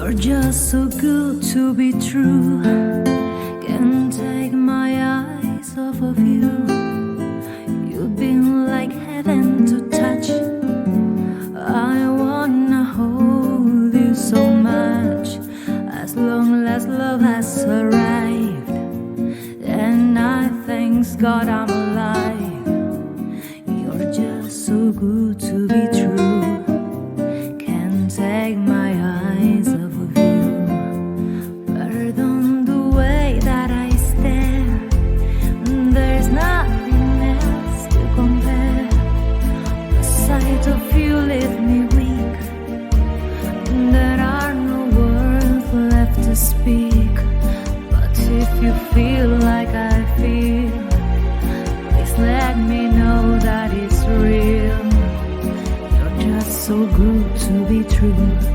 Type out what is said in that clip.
You're just so good to be true. Can't take my eyes off of you. You've been like heaven to touch. I wanna hold you so much. As long as love has arrived, and I thank God I'm alive. You're just so good to be true. Can't take my eyes off of you. Pardon the way that I stare. There's nothing else to compare. The sight of you leaves me weak. There are no words left to speak. But if you feel like I feel, please let me know that it's real. You're just so good to be true.